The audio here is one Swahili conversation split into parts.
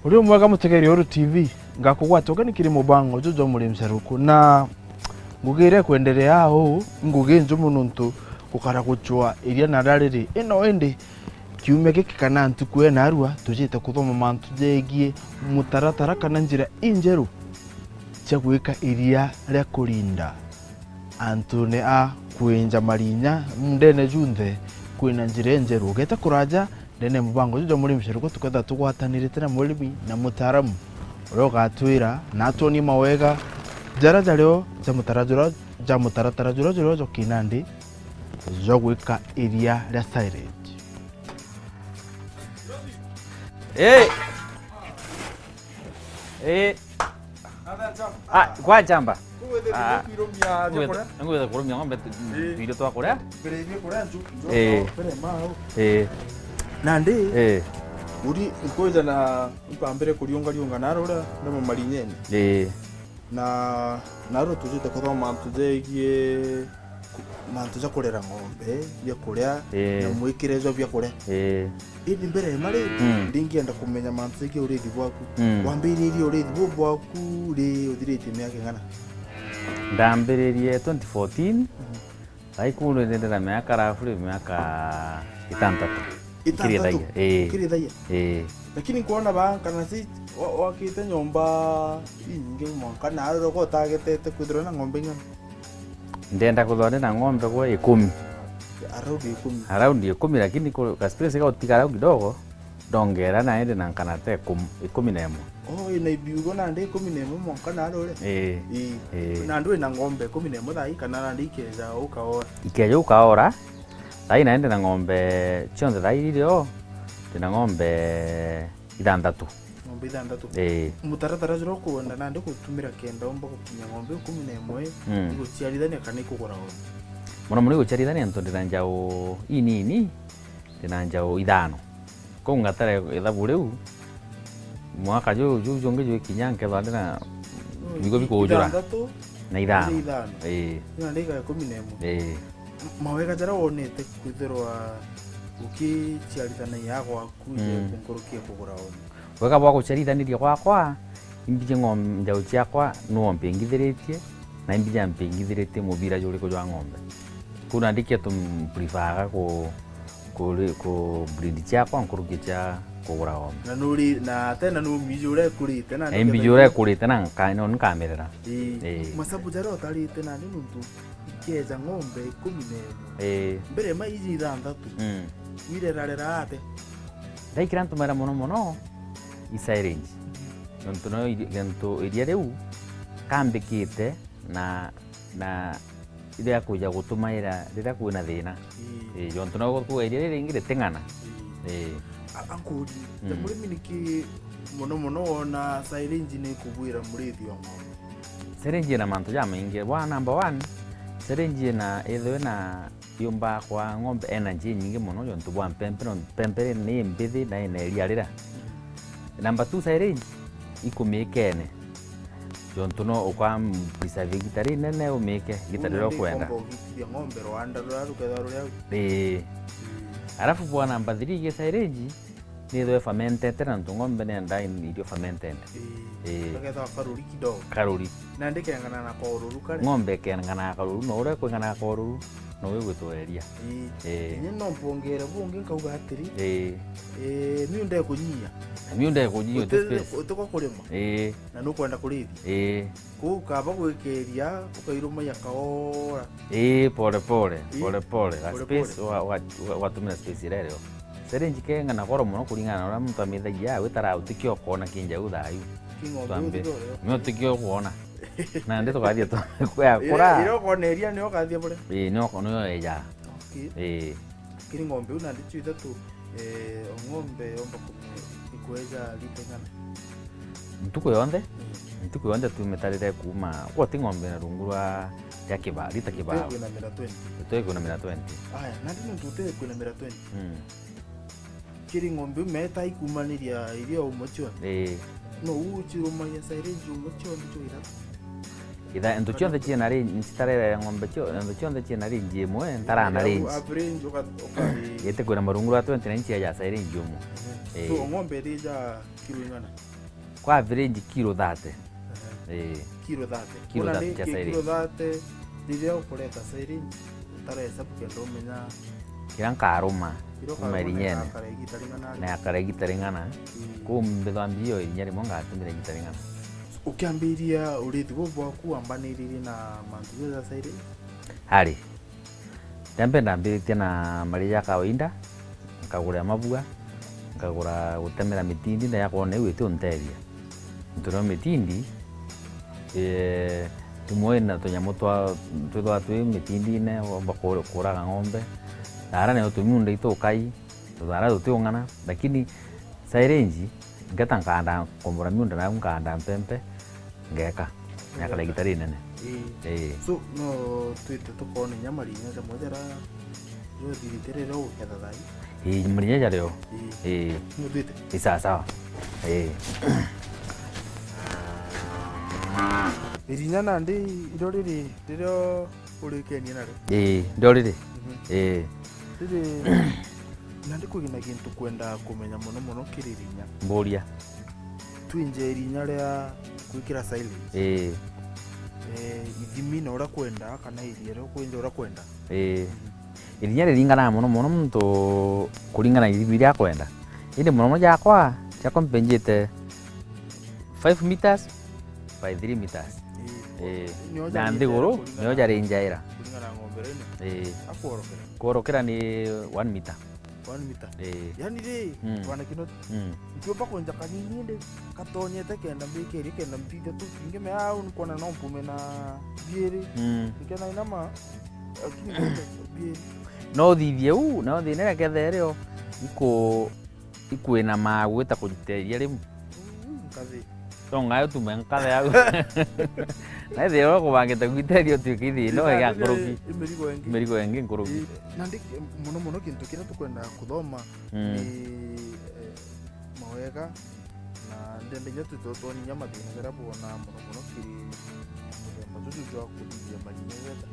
Uri mwaka mutegeri yoru TV ngakugwatoka nikiri mubango jojo muri mseruku na ngugire kwendelea aho ngugenje mununtu kukara kuchwa iria narariri ino ende kiume giki kana ntukuye narua tujite kuthoma mantu jegie mutaratara kana njira injeru cia gwika iria ria kurinda antune a kuenja marinya ndene junthe kwina njira injeru geta kuraja ndene mubango jojo muri mseruku tukatha tugwatanirite na Murimi na mutaramu uria gatwira na atoni mawega jara jaryo ja mutaratara juro jo kinandi jo gwika iria ria silage. Kwa jamba. Ngwetha kurumia ng'ombe video twakora. Nandi uri nkoza na mpambere kurionga narora ndamo marinyeni. Na naro tujite kuthoma mantu jegie mantu ja kurera ng'ombe bya kuria na mwikirezo bya kuria ibi mbere mari ndingienda kumenya mantu jegie urithi bwaku wambiririe urithi bwaku ri uthirite miaka ngana. Ndambiririe 2014 aikuru ndendera miaka rafuri miaka 6 kirithaia lakini kuona ba kana si wakite nyomba ingi mwaka na roko tagetete kwithira na ng'ombe ngana ndenda kuthondera ng'ombe kwa 10 around 10 lakini kwa space ka utikara kidogo ndongera na ende na kana te 11 ina ibiugo na ndi 11 mwaka na rore na ndu ina ng'ombe 11 thai kana ndi ikeja ukaora thai na ende na ng'ombe chionde thai irio ndina ng'ombe 6 mutaratara juro kuonda na ndi kutumira kenda omba kukinya ng'ombe 11 iguciarithania kana ikugura muno muri guciarithania nto ndina njao inini ndina njao 5 ko ngatare ithabu riu mwaka jonge jo kinya nketha ndina bigo bikujura na 5 na ndiga 11 mawega jara wonete kwithirwa ukichiarithania yagwaku kunkurukia kugura wega bwa guciarithaniria gwakwa imbije ng'ombe njau ciakwa no mpengithiritie na imbije mpengithiritie mubira juri kujwa ng'ombe kuna ndikia tumprefer ko breed ciakwa nkurukia cia kugura ng'ombe na nuri na tena no mijure kurite na imbijure kurite na kaino nkamerera masabu jara utarite na ndi nuntu ikeza ng'ombe 11 mbere maizi 6 irerarera ate ndaikira ntumara muno isairange nonto gento iria riu kambikite na iria kuja gutumaira rira kwina thina jonto no ku iria ringi riteng'ana ankuri te Murimi niki muno ona sairange ni kubwira murithi wa ng'ombe sairange na mantu ja maingi number 1 sairange na ethwe na yumba kwa ng'ombe energy nyingi muno jonto bwa pempere ni mbithi na ina iria rira. Number 2 sairange ikumikene jonto no ukwa preserve gitari nene umike gitari ro kwenda ng'ombe Rwanda ruketha ruria arafu bwa number 3 ge sairange ni thwe fermented na ng'ombe ne ndai irio fermented geketha karuri kidogo karuri na ndikengana na koruru kare ng'ombe kengana na karuru no ure kwengana na koruru no wigutweria ni no mpongera bungi nkauga atiri miunde kunyia utuko kurima na no kwenda kurithi ku kaba gwekeria ukairuma yakaora pole la space watumira space rero sairange kengana koro muno kuringana na muntu amithagia witara utikio kona kinja uthayu king'ombe no tikio kuona na ndi tukathia to kura iro koneria ni okathia bure no eja kiri ng'ombe una ndichu ithatu ng'ombe omba ikueja litengana ntuko yonde tumetarire kuma kwa ng'ombe na rungurwa ya kiba lita kiba kwina mera 20 kwina mera 20 aya na ndi ntute kwina mera 20 kiri ng'ombe meta ikumaniria iria umucho no uchiruma ya sairange umucho ndicho ira Itha ento chionde china ri nsitarere ng'ombe chio ento chionde china ri njimwe ntara na ri average yete kuna marungura 29 chia ya saire njumu so ng'ombe rija kilo ingana kwa average kilo 30 kilo 30 kilo 30 chia saire kilo 30 rija ukoleta saire ntara hesabu kendo menya kiranka aroma umerinyene na akaregitaringana kumbe thambio inyari monga atumire gitaringana ukiambiria urithi bwaku ambaniriri na mantu za saire hari ndambe ndambiritie na mari ya kawaida nkagura mabua nkagura gutemera mitindi na yako na wete onteria ntoro mitindi tumwe na tonyamu twa mitindi ne bakora ng'ombe ara ne utumunda itokai tudara tutiongana lakini sairenji ngata nkanda kombora miunda na nkanda mpempe ngeka nyakala gitari nene so no twite tukone nyamarinya za modera yo diritere ro kada dai nyamarinya ja leo no twite isa sawa irinya nandi iroriri riro urikenia nare ndoriri riri nandi kugina kintu kwenda kumenya muno kiririnya mboria twinje irinya ria gwikira silage ithimi na ura kwenda kana iria ro kwinja ura kwenda irinya riringana muno muntu kuringana ithimi ria kwenda indi muno jakwa chako mpenjite 5 meters by 3 meters na ndiguru nio jari njaira kuringana ng'ombe rene kuorokera ni 1 meter 1 meter yani ri wana kinot ntupa konja kanini inde katonyete kenda mbikeri kenda mpite tu inge me au nkona no mpume na bieri ikena inama bieri no thithie no thinera kethereo ikuina magwita kujiteria rimu kazi tonga tu menkale yao na thero ko bangete gwiterio tukithi no ya kuruki merigo engi kuruki nandi muno kintu kira tukwenda kuthoma ni mawega na ndende nyetu totoni nyama thina gara bona muno kiri matutu jwa kudia malineza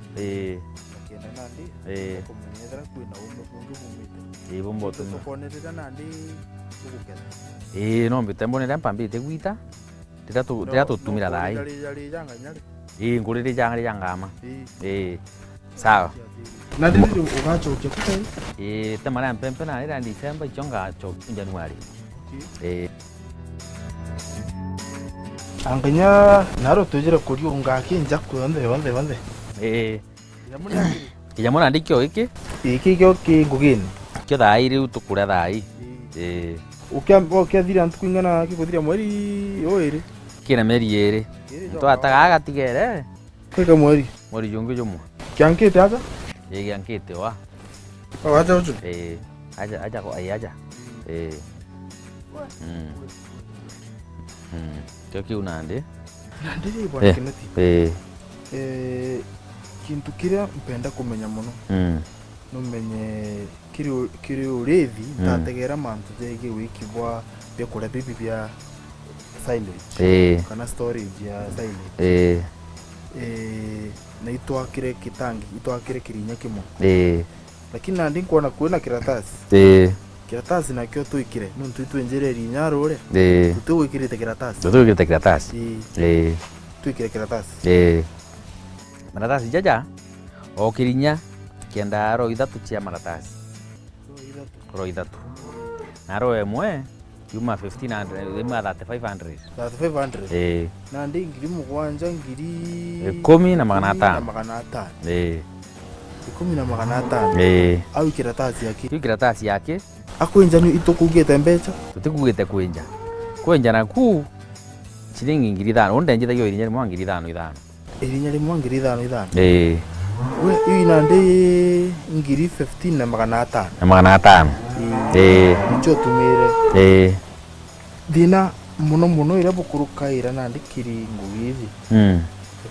kenda nandi kumenyera kwina umungu bumite bombo to tokonerera nandi ukuketa no mbitembonera mpambite gwita tira tutumira thai nguriri jangama sawa nandi ndio ugachokia kutai tamara mpempe na ira December chonga January anganya naro tujira kuri ungaki nja kuonde ijamona ndikyo iki kyo ngugini kyo thai riu tukura thai ukiathira ntukuingana kikuthira mweri oiri kina meri eri twataga agatigere kwika mweri jungu jumwe kyankite aja kyankite wa aja uju aja ko aja kyo nandi bwana kineti kintu kiria mpenda kumenya muno numenye kiri urithi ntategera mantu jege wiki bwa bya kura bibi bya silage kana storage ya silage na itwakire kitangi itwakire kirinya kimwe lakini nandi nkuona kuona kiratasi nakyo twikire nuntu twenjere rinya rore tutwikirite kiratasi twikire kiratasi maratasi jaja o kirinya kenda ro ithatu chia maratasi ro ithatu na ro emwe yuma 1500 yuma 3500 nandi ngiri mugwanja ngiri 10 na magana 5 10 na magana 5 au kiratasi yake akwenjanu itukugite mbecha tutikugite kwenja na ku chiringi ngiri 5 ondenjitha yo irinya rimwe ngiri 5 irinya rimwe ngiri 5 we ii nandi ngiri 15 na magana 5 nicho tumire thina muno ira bukuruka ira nandi kiri ngugithi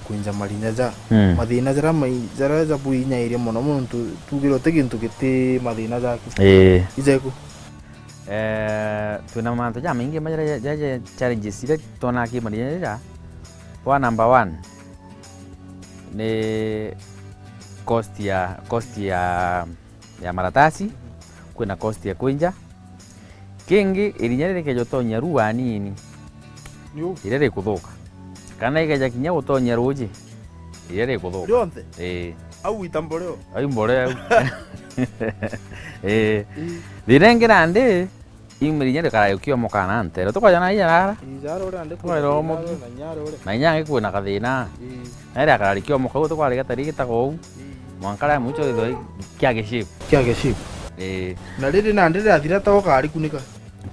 kwenja marinya ja mathina jara mai jara ja buinya ire muno tugiro tegintu giti mathina jake ijeku tuna manto ja maingi majara ja challenges ira tona ki marinya ja wa number 1 ni cost ya maratasi, kwina cost ya kwinja. Kingi irinya rike jotonya ruwa nini iria rikuthuka kana ikeja kinya gutonya ruji iria rikuthuka rionthe au itamboreo ai mboreo thirengira ndi imirinya rikara ukiomo kana ntero tukaja na iyara ijaro rande kwero mo na nyange kwina kathina na akara rikiomo kau tukwari gatari gitago mwankara mucho ithoi kiage shape na riri na ndiri athira toka ari kunika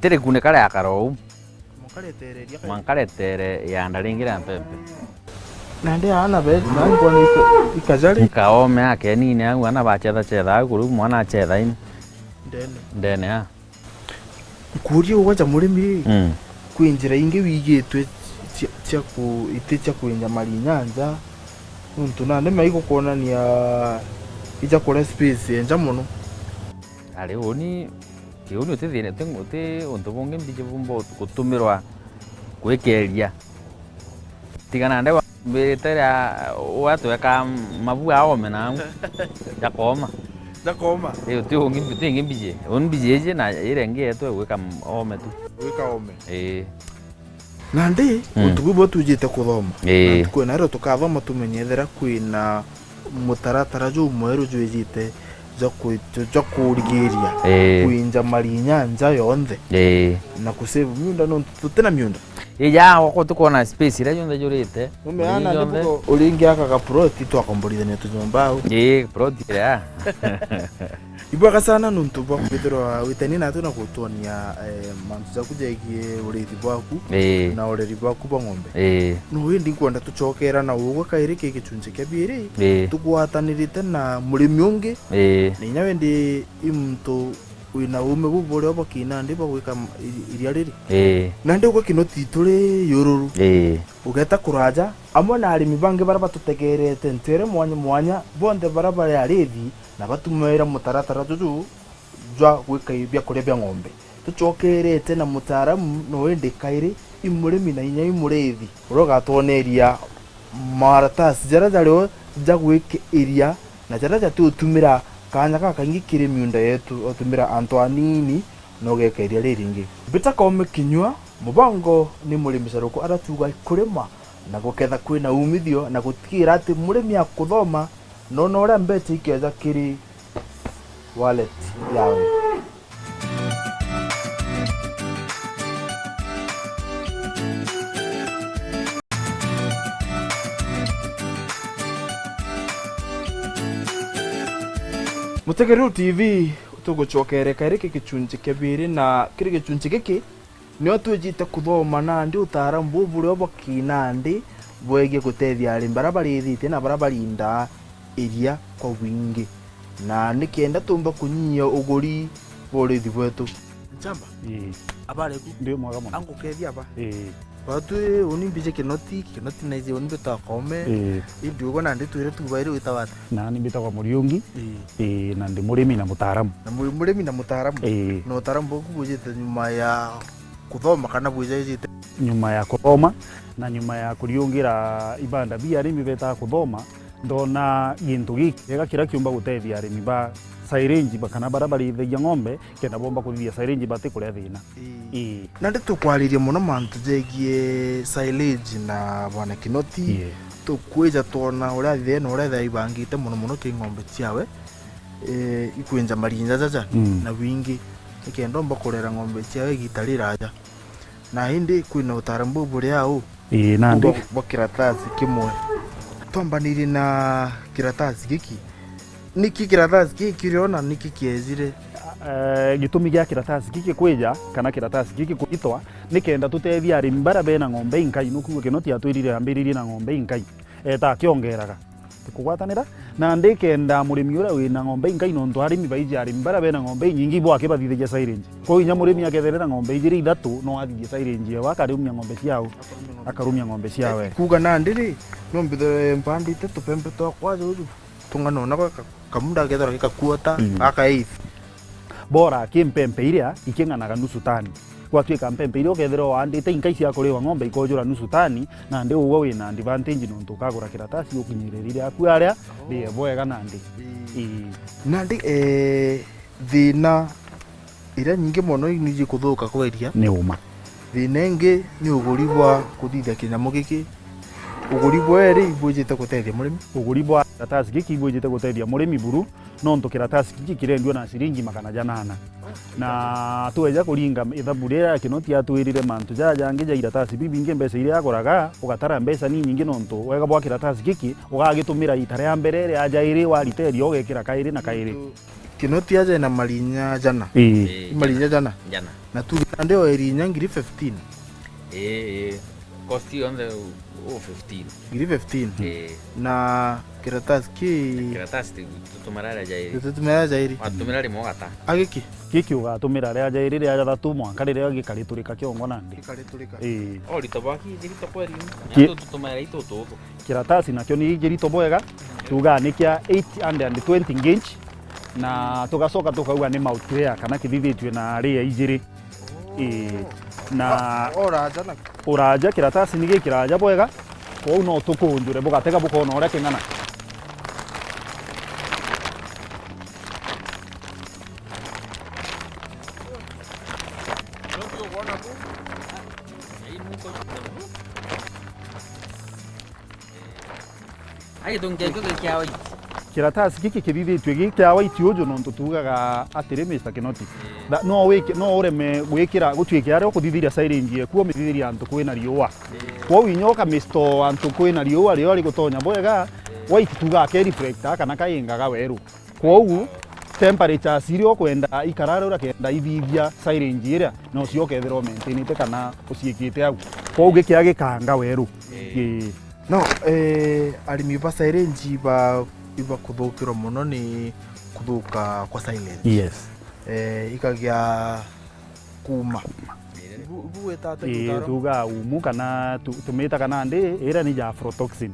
tiri kunika ya karo mwankaretere ya ndaringira mpempe na ndi ana be na ngoni ikazari kaome ake nini au ana bachetha kuru mwana achetha ini ndene ha kuria uwaja murimi kwinjira ingi wigitwe cia kwinja mari nyanza nuntu na ndi maiko kuonania ija kore space enja muno ari oni kiuni utithine uti untu bungi mbije bumbo gutumirwa gwikeria tigana nde mbitera watweka mabu aome na jakoma uti ungi mbije unbije na irengi yetu gwika ome tu gwika ome na ndi untu bwo tujite kuthoma kwina ro tukathoma tumenyethera kwina mutaratara ju mweru jwejite jo kurigiria kwinja mari nyanza yonthe na kusave miunda no tutena miunda ija wako tukona space ira yonde jurite umeana ndipo ulingi aka proti twakomborithania tunyomba proti ya ibwa sana nuntu bwa kwithirwa witani na tuna gutonia mantu za kujegie urithi bwaku na ureri bwaku bwa ng'ombe no windi kwenda tuchokera na ugo kaire ke gichunje kya biri tugwatanirite na murimi ungi ninya wendi imto wina ume bubore obakina ndi bagwika iria riri na ndi ugo kinoti turi yoruru ugeta kuraja amwe na arimi bangi bara batutegerete ntere mwanya bonde bara bara arithi na batumira mutaratara juju jwa gwika ibya kuria bya ng'ombe tuchokerete na mutaramu no wende kaire imurimi na inya imurethi uroga toneria maratasi jara jaro jagwika iria na jara jatutumira kanya kaka ingi kire miunda yetu otumira Antoanini no geka iria riringi bita kome kinywa mubango ni murimi Saruku aratuga kurima na guketha kwina umithio na gutikira ati murimi akuthoma no ora mbete ikeza kiri wallet yawe Mutaratara TV tuguchokere kaire kichunji kebiri na kiri kichunji giki nio tujite kuthoma na ndi utaaramu bubure obokina ndi bwege gutethia ari barabari thite na barabarinda iria kwa wingi na nikienda tumba kunyia uguri borithi bwetu chamba abareku ndio mwaga muno angu kethia ba batu unimbije kinoti na izi unibita kome ndi ugo na ndi twire tubaire witawata na ni bita kwa muriungi na ndi murimi na mutaramu no mutaramu boku bujite nyuma ya kuthoma kana bujite nyuma ya kuthoma na nyuma ya kuriungira ibanda bia arimi beta kuthoma ndona gintu giki kira kiumba gutethia arimi ba sirenji bakana barabari theia ng'ombe kenda bomba kuthia sirenji bati kuria thina na ndi tukwariria muno mantu jegie silage na bwana kinoti tukweja tona uria thena uria thai bangite muno ki ng'ombe ciawe ikwenja marinja jaja na wingi ikenda bomba kurera ng'ombe ciawe gitariraja na hindi kwina utarambu buria au na ndi kiratasi kimwe tombaniri na kiratasi giki niki kiratasi giki kiriona niki kiezire gitumi gya kiratasi giki kwija kana kiratasi giki kuitwa nikenda tutethia arimi bara bena ng'ombe inkai nukuo kinoti atwirire ambiririe na ng'ombe inkai eta kiongeraga tukugwatanira na ndikenda murimi ura wina ng'ombe inkai nontu arimi baiji arimi bara bena ng'ombe nyingi bwake bathithia sirenji ko inya murimi agetherera ng'ombe igiri ithatu no athithia sirenji wakarumia ng'ombe ciao akarumia ng'ombe ciawe kuga na ndiri no mbithe mpandite tupembe twa kwaje uju tungano na kamunda gethora gikakuota aka 8 bora kimpempe iria iking'anaga nusu tani gwatuika mpempe iria ukethira wandite inkai cia kuriwa ng'ombe ikojura nusu tani na ndi uwe wina advantage nontu ukagura kiratasi ukinyiriria aku aria rie bwega nandi nandi thina ira nyingi mono iniji kuthuka kwa iria ni uma thina ingi ni uguri bwa kuthithia kinyamu giki uguri bwa eri ibujite gutethia murimi uguri bwa kiratasi giki ibujite gutethia murimi buru nontu kiratasi giki kirendio na ciringi 800 na tuweja kuringa ithabu ria kinoti atwirire mantu jangi ja iratasi bibingi mbeca iria akoraga ugatara mbeca ni nyingi nontu wega bwa kiratasi giki ugagitumira itare ya mbere ria jairi wariteria ugekira kairi na kairi kinoti aje na marinya jana marinya jana na tu ndio erinya ngiri 15 cost on the 15 ngiri 15 na kiratasi tutumira jairi watumira rimwe gata agiki giki ugatumira ria jairi ria jathatu mwanka riria gikariturika kiongo nandi orito baki jirito kweri nyato tutumira itutu kiratasi nakio ni jirito bwega tuga ni kia 820 gauge na tugacoka tukauga ni mautrea kana kithithitwe na ria ijiri na oraja kiratasi ni gikiraja bwega kou no tukunjure bugatega bukona uria king'ana kiratasi giki kithithitwe gikia waiti uju nontu tugaga atiri Mr. Kinoti no ureme gwikira gutwike aria ukuthithiria siringi kuo mithithiria antu kwina riua kwa inyoka Mr. antu kwina riua rio ari gutonya bwega waiti tuga ke reflector kana kaingaga weru kwa temperature sirio kwenda ikarara ura kenda ithithia siringi iria no cio kethira maintainite kana uciikite au kwa gikia gikanga weru no arimi ba siringi ba iba kuthukirwo muno ni kuthuka kwa silence yes ikagia kuma tuga umu kana tumita kana ndi ira ni ja aflatoxin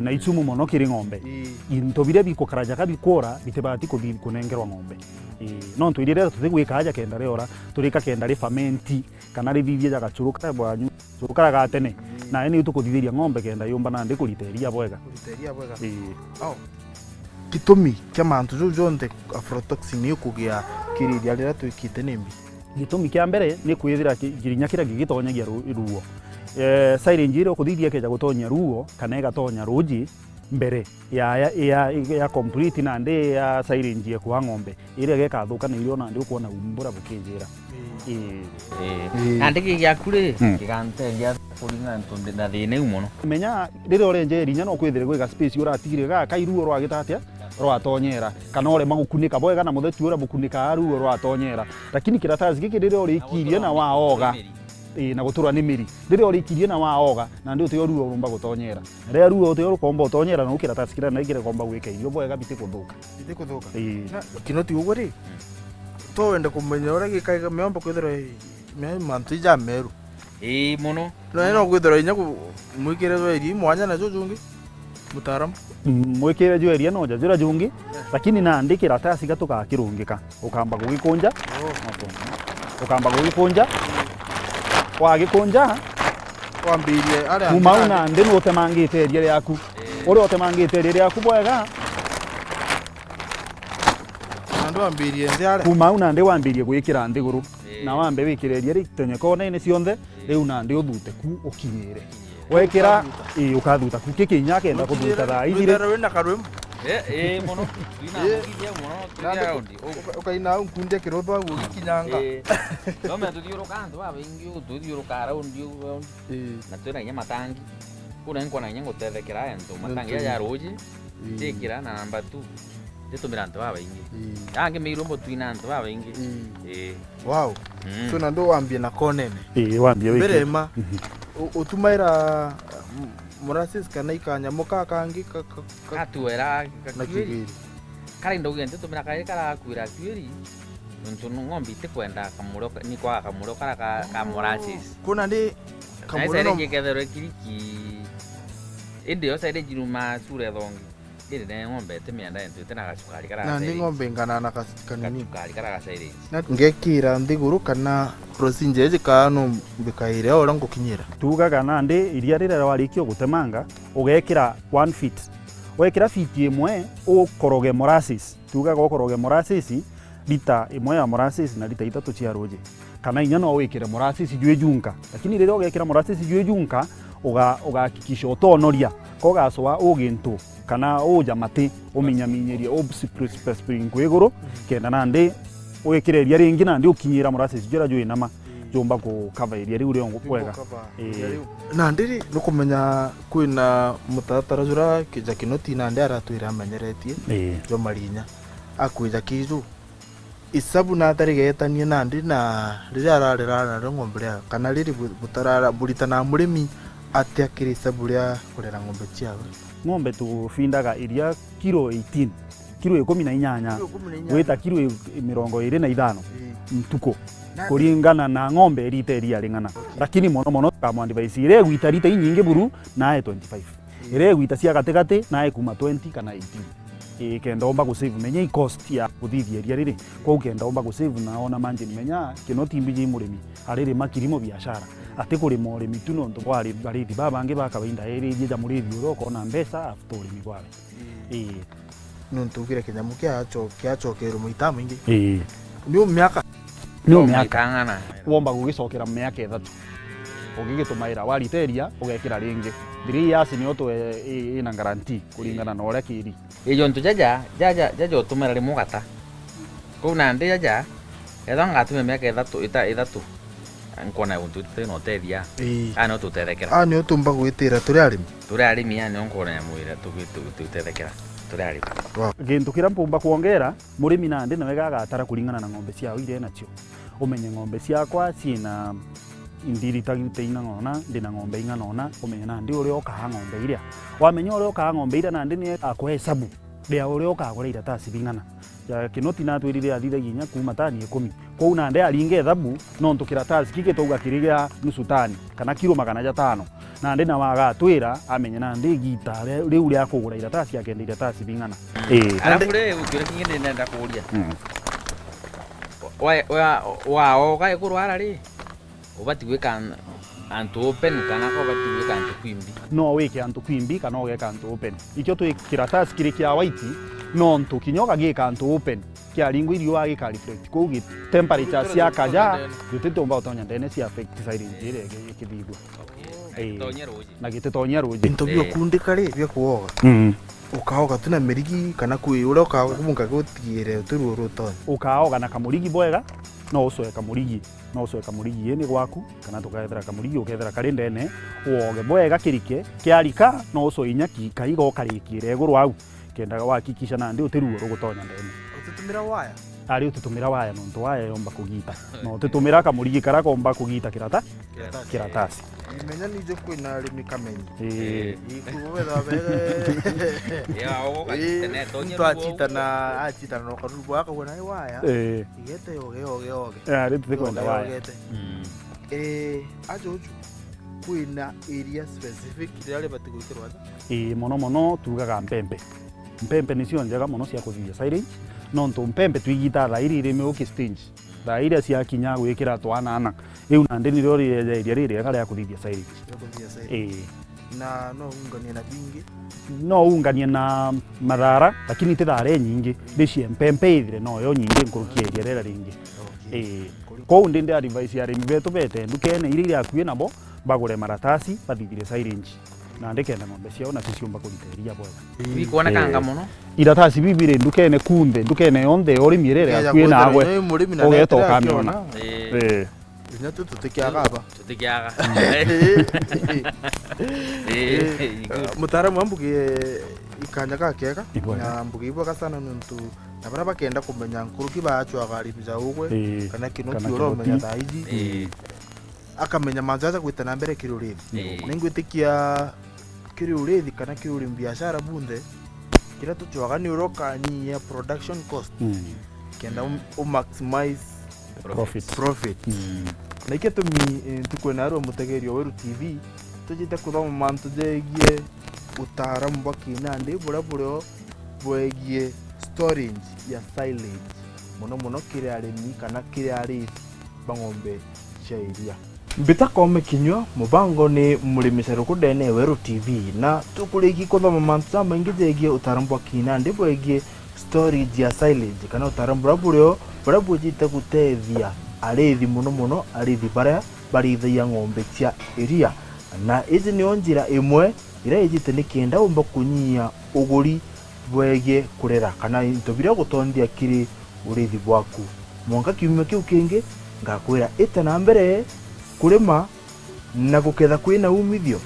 na itumu mono kiri ng'ombe into bire bikukaraja kabikora bitebati kunengerwa ng'ombe no twirire tutigwika aja kenda riora turika kenda ri fermenti kana ri bibia ja gachuruka bwanyu churukara gatene na ni tukuthithiria ng'ombe kenda yumba na ndi kuriteria bwega gitumi kia mantu jo jonte aflatoxin ikugia kiriria rira twikite nimbi gitumi kia mbere ni kwithira girinya kira gigitonyagia ruo siringi ire ukuthithia keja gutonya ruo kana igatonya ruji mbere ya complete na ndi ya siringi kwa ng'ombe ire gekathuka na irio na ndi ukuona umbura bukinjira andi gigiakure giganteria kuringa ntunde na thine umuno menya rire orenje irinya no kwithire gwiga space uratigire ga kairuo rwa gitatia rwatonyera kana ore magukunika bwega na muthetu ura bukunika aruo rwatonyera lakini kiratasi giki rire ore ikirie na waoga na guturwa ni miri rire ore ikirie na waoga na ndi uteyo ruo rumba gutonyera rire ruo uteyo rukomba utonyera na kiratasi kira na igire komba gwika irio bwega biti kuthuka na kinoti ugo ri to wenda kumenya ura gikaiga meomba kwithira me mantu ja meru muno no kwithira inya mwikire zo iri mwanya na jujungi mutaram mwikire jo eria no jajura jungi lakini na ndi kiratasi gatuka kirungika ukamba gugikunja ukamba gugikunja wagikunja wambirie aria kumauna ndi no temangite eria riaku uri otemangite eria riaku bwega ando wambirie ndiare kumauna ndi wambirie gwikira ndiguru na wambe wikire eria ritenye kona ine cionthe riu na ndi uthute ku ukinyire wekira ukathuta ku kikinya kenda kuthuta thaa igire wina karwemu muno twina mugiria muno turia round ukaina unkunde kirotho agu gikinyanga no me tuthiuruka antu baingi tuthiuruka round na twina nya matangi kuna nkona nya gutethekera antu matangi ya ruji tikira na namba 2 nditumira antu baingi yange mirumbo twina antu baingi wow so na ndo wambie na konene wambie wiki berema utumaira murasis kana ikanya moka kangi katuera kakiri kari ndo gente tumira kari kara kuira kwiri ntu ng'ombe itikwenda kamuro ni kwa kamuro kara ka murasis kuna ndi kamuro no ngekethero kiriki indi yo side jiruma sure thongi iri ne ng'ombe temienda entu tena gacukari kara na ni ng'ombe ngana na kanini gacukari kara gacairi na ngekira nthiguru kana procedure jikano mbikaire ora ngukinyira tugaga nandi iria rira warikio gutemanga ugekira 1 feet wekira feet imwe ukoroge molasses tugaga ukoroge molasses lita imwe ya molasses na lita 3 cia roje kana inya no wikire molasses jwe junka lakini rira ugekira molasses jwe junka ugahakikisha utonoria kogacoa ugintu kana ujamati uminyaminyeria obsiprin kwiguru kenda nandi wikire iria ringi nandi ukinyira molasses jira jwe nama jomba ku cover iria riu rio wega na ndiri nukumenya kwina mutaratara jura kija kinoti na ndi aratwira amenyeretie jo marinya akwija kiju isabu na tarigetanie nandi na riria ararira na ng'ombe ria kana riri butarara burita na murimi atia kiri isabu ria kurera ng'ombe ciawe ng'ombe tufindaga iria kilo 18 kilo 18 gwita kilo 25 mtuko kuringana na ng'ombe rite iria ringana lakini mono kama device ire gwita rite nyingi buru nae 25 ire gwita cia gategate nae kuma 20 kana 18 kenda omba ku save menya cost ya kuthithia iria riri kwa kenda omba ku save na ona manje menya kinoti mbiji murimi arire makirimo biashara ati kuri murimi tu no ntwari bari babange bakabainda iri jija murithi uroko na mbesa after urimi kwawe nuntugire kinyamu kiachokero muita mwingi ni miaka kang'ana womba gugicokera miaka 3 ugigitumaira wariteria ugekira ringi 3 years ni oto ina guarantee kuringana na ore kiri iyo ntu jaja utumira rimwe gata ko nandi jaja etha ngatume miaka 3 nkona untu teno teria no tutethekera ni utumba gwitira turi arimi yani onkona mwira tutethekera turi arimi gintu kira mpumba kuongera murimi nandi na wega agatara kuringana na ng'ombe ciao ire nacio umenye ng'ombe ciakwa ciina indiri tagiteina ng'ona ndina ng'ombe ing'anona umenye nandi uri okaha ng'ombe iria wamenya uri okaha ng'ombe iria nandi ni akwehesabu ria uri okagura iratasi bing'ana ya kinoti na twirire athire ginya kuma tani 10 kwa una nde aringe thabu no ntukiratasi kike tuga kirigia nusu tani kana kilo 500 na ndi na waga twira amenye na ndi gita riu ria kugura iratasi yake ndi iratasi bing'ana alafu le ukire kingine nenda kuria wa ga ikurwara ri ubati gwika antu open kana ko bati gwika antu kwimbi no wike antu kwimbi kana ogeka antu open ikyo tu kiratasi kiri kia white no ntu kinyoka gika antu open kia ringo irio agika reflect ko gi temperature cia kaja gititomba utonya ndene cia affect silence ire ikithigwa na gititonya roje ntobio kundika ri bia kuoga ukaoga tuna merigi kana kwi ure ukaoga kumunga gutiire turu ruto ukaoga na kamurigi bwega no ucoe kamurigi ini gwaku kana tukethera kamurigi ukethera kari ndene uoge bwega kirike kiarika no ucoe nyaki kaigo karikire iguru au kenda wakikisha nandi utiruo rugutonya ndene ututumira waya ari ututumira waya no ntu waya yomba kugita no ututumira kamurigi kara komba kugita kiratasi imenya nije kwina arimi kamenyi ikubetha bege ya ogo katene tonye achita no karubu akabona waya igete oge ari tukwenda waya ajoju kwina area specific rale batigukirwa mono tugaga mpempe nicio njega muno cia kuthia silage no ntu mpempe twigita thairi iri me stage thairi cia kinya gwikira twanana riu nandi ni rori iria riri kare ya kuthia silage na no ungania na bingi no ungania na madhara lakini ti thare nyingi ndicie mpempe ithire no yo nyingi nkurukia iria rera ringi kwa ndinde advice ya rimi betu bete ndukene iria akuye nabo bagure maratasi bathithire silage na ndikenda ng'ombe ciao na ciciumba kuriteria bwega bikuona kanga muno iratasi bibire ndukene kunde ndukene onthe ori mirere akuye nagwe ogetoka miona nya tutikiaga aba mutaramu ambugie ikanya gakega na mbugie bwa sana nuntu na bara bakenda kumenya nkuruki bacu agarimiza ugwe kana kinoti uromenya thaiji akamenya manzaza gwitana mbere kirurithi ningwitikia kirurithi kana kiruri biashara bunde kira tuchwaga ni uroka ni ya production cost kenda maximize profit na iketumi tukwena ro mutegerio weru TV tujite kuthoma mantu jegie utaaramu bwa kinandi buria burio bwegie storage ya silage muno kiri arimi kana kiri arithi bang'ombe cia iria. Mbitakome kinywa mubango ni Murimi Seruku dene Weru TV na tukuriki kuthoma mantu maingi jegie utaaramu bwa kinandi bwegie storage ya silage kana utaaramu buria bwejite gutethia arithi muno arithi baria barithia ng'ombe cia iria, na izi ni njira imwe ira ijite ni kenda umba kunyia uguri bwegie kurera kana into biria gutondia kiri urithi bwaku. Mwanka kiumia kiu kingi ngakwira ita na mbere kurima na guketha kwina umithio.